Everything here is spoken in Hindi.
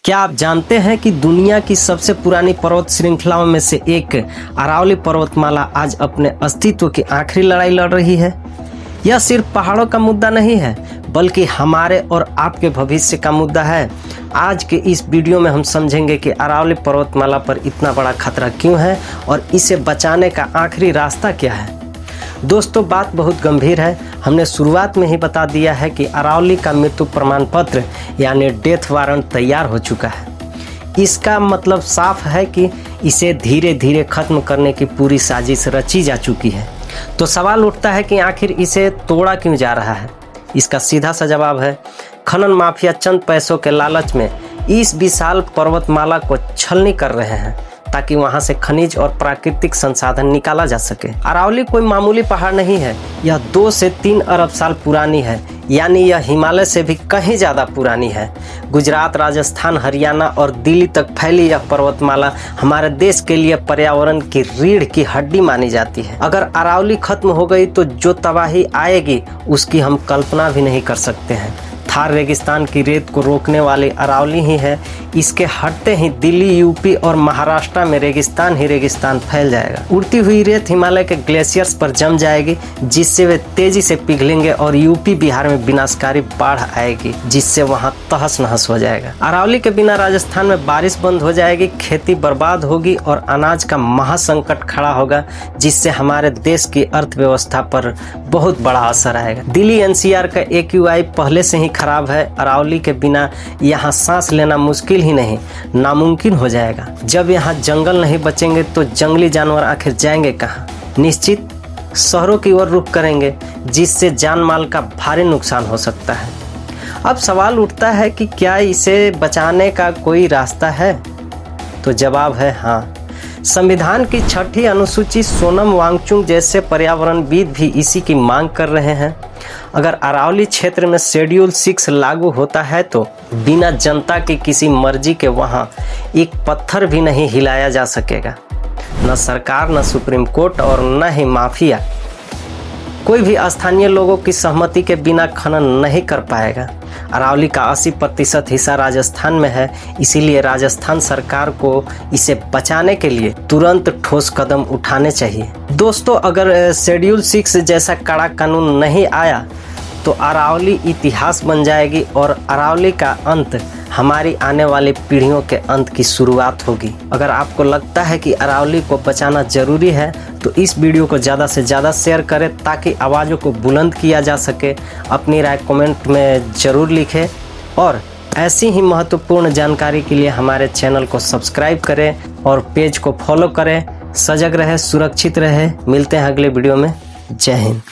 क्या आप जानते हैं कि दुनिया की सबसे पुरानी पर्वत श्रृंखलाओं में से एक अरावली पर्वतमाला आज अपने अस्तित्व की आखिरी लड़ाई लड़ रही है। यह सिर्फ पहाड़ों का मुद्दा नहीं है, बल्कि हमारे और आपके भविष्य का मुद्दा है। आज के इस वीडियो में हम समझेंगे कि अरावली पर्वतमाला पर इतना बड़ा खतरा क्यों है और इसे बचाने का आखिरी रास्ता क्या है। दोस्तों, बात बहुत गंभीर है। हमने शुरुआत में ही बता दिया है कि अरावली का मृत्यु प्रमाण पत्र यानी डेथ वारंट तैयार हो चुका है। इसका मतलब साफ है कि इसे धीरे धीरे खत्म करने की पूरी साजिश रची जा चुकी है। तो सवाल उठता है कि आखिर इसे तोड़ा क्यों जा रहा है। इसका सीधा सा जवाब है, खनन माफिया चंद पैसों के लालच में इस विशाल पर्वतमाला को छलनी कर रहे हैं ताकि वहां से खनिज और प्राकृतिक संसाधन निकाला जा सके। अरावली कोई मामूली पहाड़ नहीं है, यह 2 से 3 अरब साल पुरानी है, यानी यह हिमालय से भी कहीं ज़्यादा पुरानी है। गुजरात, राजस्थान, हरियाणा और दिल्ली तक फैली यह पर्वतमाला हमारे देश के लिए पर्यावरण की रीढ़ की हड्डी मानी जाती है। अगर अरावली खत्म हो गई तो जो तबाही आएगी उसकी हम कल्पना भी नहीं कर सकते हैं। थार रेगिस्तान की रेत को रोकने वाली अरावली ही है। इसके हटते ही दिल्ली, यूपी और महाराष्ट्र में रेगिस्तान ही रेगिस्तान फैल जाएगा। उड़ती हुई रेत हिमालय के ग्लेशियर्स पर जम जाएगी, जिससे वे तेजी से पिघलेंगे और यूपी, बिहार में विनाशकारी बाढ़ आएगी, जिससे वहां तहस नहस हो जाएगा। अरावली के बिना राजस्थान में बारिश बंद हो जाएगी, खेती बर्बाद होगी और अनाज का महासंकट खड़ा होगा, जिससे हमारे देश की अर्थव्यवस्था पर बहुत बड़ा असर आएगा। दिल्ली एनसीआर का AQI पहले से ही खराब है। अरावली के बिना यहाँ सांस लेना मुश्किल ही नहीं, नामुमकिन हो जाएगा। जब यहाँ जंगल नहीं बचेंगे तो जंगली जानवर आखिर जाएंगे कहाँ? निश्चित शहरों की ओर रुख करेंगे, जिससे जान माल का भारी नुकसान हो सकता है। अब सवाल उठता है कि क्या इसे बचाने का कोई रास्ता है? तो जवाब है हाँ। संविधान की 6ठी अनुसूची सोनम वांगचुक जैसे पर्यावरणविद भी इसी की मांग कर रहे हैं। अगर अरावली क्षेत्र में शेड्यूल 6 लागू होता है तो बिना जनता की किसी मर्जी के वहां एक पत्थर भी नहीं हिलाया जा सकेगा। न सरकार, न सुप्रीम कोर्ट और न ही माफिया। कोई भी स्थानीय लोगों की सहमति के बिना खनन नहीं कर पाएगा। अरावली का 80% हिस्सा राजस्थान में है, इसीलिए राजस्थान सरकार को इसे बचाने के लिए तुरंत ठोस कदम उठाने चाहिए। दोस्तों, अगर शेड्यूल 6 जैसा कड़ा कानून नहीं आया तो अरावली इतिहास बन जाएगी और अरावली का अंत हमारी आने वाली पीढ़ियों के अंत की शुरुआत होगी। अगर आपको लगता है कि अरावली को बचाना जरूरी है तो इस वीडियो को ज़्यादा से ज़्यादा शेयर करें ताकि आवाज़ों को बुलंद किया जा सके। अपनी राय कमेंट में ज़रूर लिखें और ऐसी ही महत्वपूर्ण जानकारी के लिए हमारे चैनल को सब्सक्राइब करें और पेज को फॉलो करें। सजग रहे, सुरक्षित रहे। मिलते हैं अगले वीडियो में। जय हिंद।